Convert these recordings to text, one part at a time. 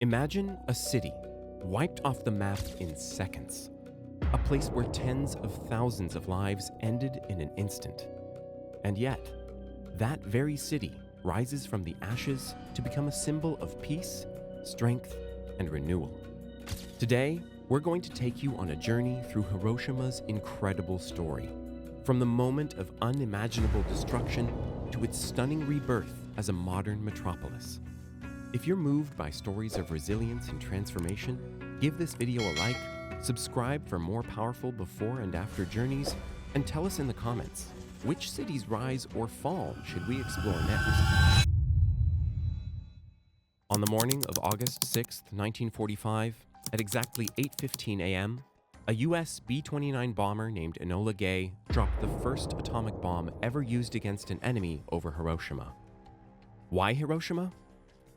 Imagine a city wiped off the map in seconds, a place where tens of thousands of lives ended in an instant. And yet, that very city rises from the ashes to become a symbol of peace, strength, and renewal. Today, we're going to take you on a journey through Hiroshima's incredible story, from the moment of unimaginable destruction to its stunning rebirth as a modern metropolis. If you're moved by stories of resilience and transformation, give this video a like, subscribe for more powerful before and after journeys, and tell us in the comments, which city's rise or fall should we explore next? On the morning of August 6, 1945, at exactly 8:15 a.m., a U.S. B-29 bomber named Enola Gay dropped the first atomic bomb ever used against an enemy over Hiroshima. Why Hiroshima?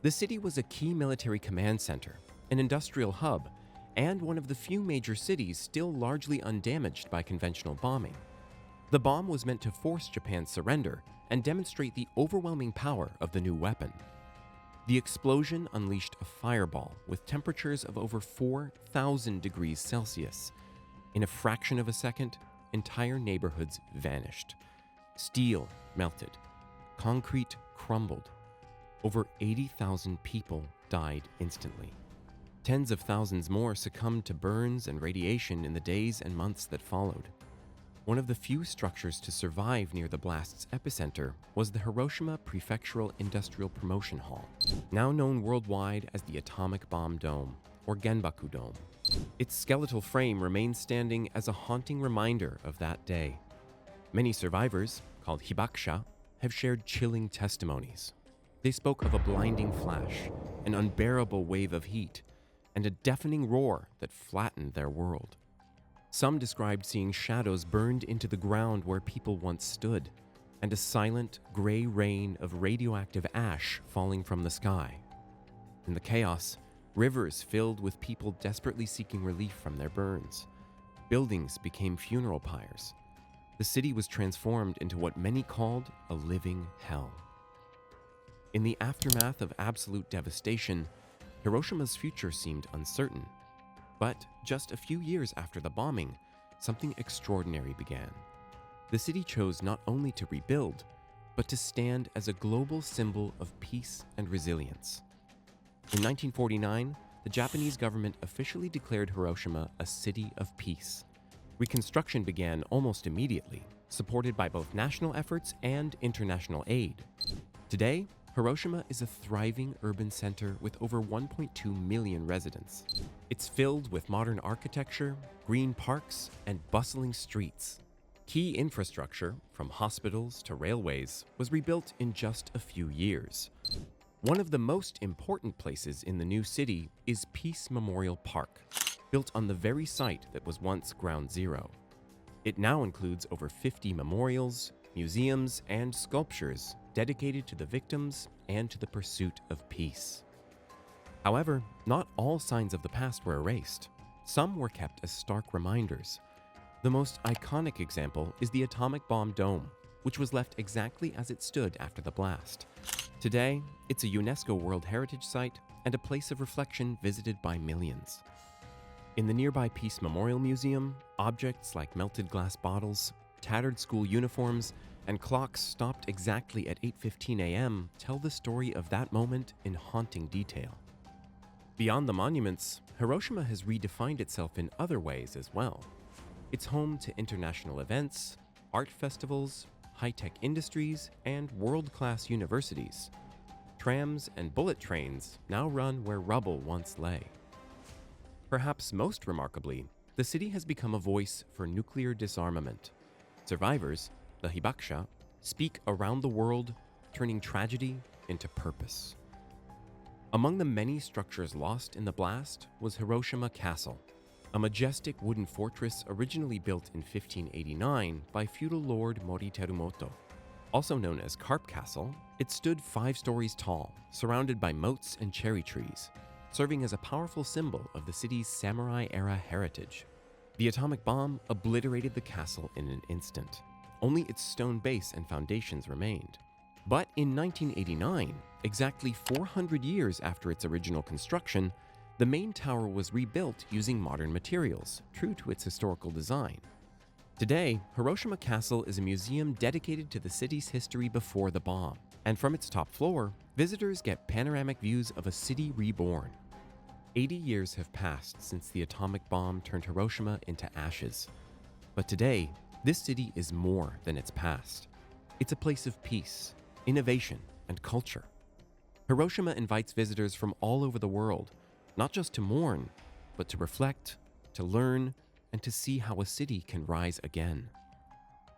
The city was a key military command center, an industrial hub, and one of the few major cities still largely undamaged by conventional bombing. The bomb was meant to force Japan's surrender and demonstrate the overwhelming power of the new weapon. The explosion unleashed a fireball with temperatures of over 4,000 degrees Celsius. In a fraction of a second, entire neighborhoods vanished. Steel melted. Concrete crumbled. Over 80,000 people died instantly. Tens of thousands more succumbed to burns and radiation in the days and months that followed. One of the few structures to survive near the blast's epicenter was the Hiroshima Prefectural Industrial Promotion Hall, now known worldwide as the Atomic Bomb Dome, or Genbaku Dome. Its skeletal frame remains standing as a haunting reminder of that day. Many survivors, called hibakusha, have shared chilling testimonies. They spoke of a blinding flash, an unbearable wave of heat, and a deafening roar that flattened their world. Some described seeing shadows burned into the ground where people once stood, and a silent, gray rain of radioactive ash falling from the sky. In the chaos, rivers filled with people desperately seeking relief from their burns. Buildings became funeral pyres. The city was transformed into what many called a living hell. In the aftermath of absolute devastation, Hiroshima's future seemed uncertain. But just a few years after the bombing, something extraordinary began. The city chose not only to rebuild, but to stand as a global symbol of peace and resilience. In 1949, the Japanese government officially declared Hiroshima a city of peace. Reconstruction began almost immediately, supported by both national efforts and international aid. Today, Hiroshima is a thriving urban center with over 1.2 million residents. It's filled with modern architecture, green parks, and bustling streets. Key infrastructure, from hospitals to railways, was rebuilt in just a few years. One of the most important places in the new city is Peace Memorial Park, built on the very site that was once Ground Zero. It now includes over 50 memorials, museums, and sculptures dedicated to the victims and to the pursuit of peace. However, not all signs of the past were erased. Some were kept as stark reminders. The most iconic example is the Atomic Bomb Dome, which was left exactly as it stood after the blast. Today, it's a UNESCO World Heritage Site and a place of reflection visited by millions. In the nearby Peace Memorial Museum, objects like melted glass bottles, tattered school uniforms, and clocks stopped exactly at 8:15 a.m. tell the story of that moment in haunting detail. Beyond the monuments, Hiroshima has redefined itself in other ways as well. It's home to international events, art festivals, high-tech industries, and world-class universities. Trams and bullet trains now run where rubble once lay. Perhaps most remarkably, the city has become a voice for nuclear disarmament. Survivors, the hibakusha, speak around the world, turning tragedy into purpose. Among the many structures lost in the blast was Hiroshima Castle, a majestic wooden fortress originally built in 1589 by feudal lord Mori Terumoto. Also known as Carp Castle, it stood 5 stories tall, surrounded by moats and cherry trees, serving as a powerful symbol of the city's samurai-era heritage. The atomic bomb obliterated the castle in an instant. Only its stone base and foundations remained. But in 1989, Exactly 400 years after its original construction, the main tower was rebuilt using modern materials, true to its historical design. Today, Hiroshima Castle is a museum dedicated to the city's history before the bomb, and from its top floor, visitors get panoramic views of a city reborn. 80 years have passed since the atomic bomb turned Hiroshima into ashes. But today, this city is more than its past. It's a place of peace, innovation, and culture. Hiroshima invites visitors from all over the world, not just to mourn, but to reflect, to learn, and to see how a city can rise again.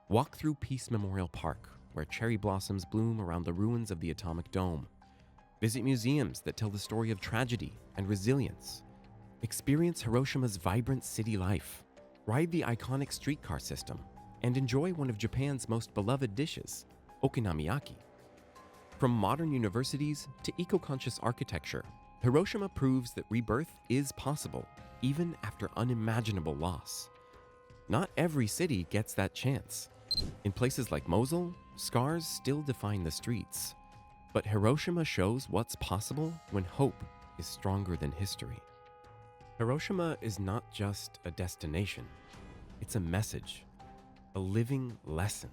Walk through Peace Memorial Park, where cherry blossoms bloom around the ruins of the atomic dome. Visit museums that tell the story of tragedy and resilience. Experience Hiroshima's vibrant city life. Ride the iconic streetcar system, and enjoy one of Japan's most beloved dishes, okonomiyaki. From modern universities to eco-conscious architecture, Hiroshima proves that rebirth is possible, even after unimaginable loss. Not every city gets that chance. In places like Mosul, scars still define the streets. But Hiroshima shows what's possible when hope is stronger than history. Hiroshima is not just a destination, it's a message, a living lesson.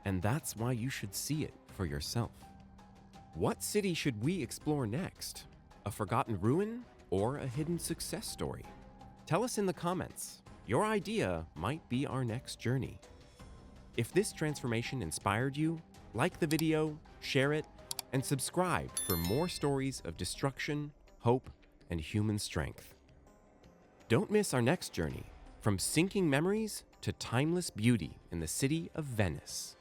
And that's why you should see it for yourself. What city should we explore next? A forgotten ruin or a hidden success story? Tell us in the comments. Your idea might be our next journey. If this transformation inspired you, like the video, share it, and subscribe for more stories of destruction, hope, and human strength. Don't miss our next journey, from sinking memories to timeless beauty in the city of Venice.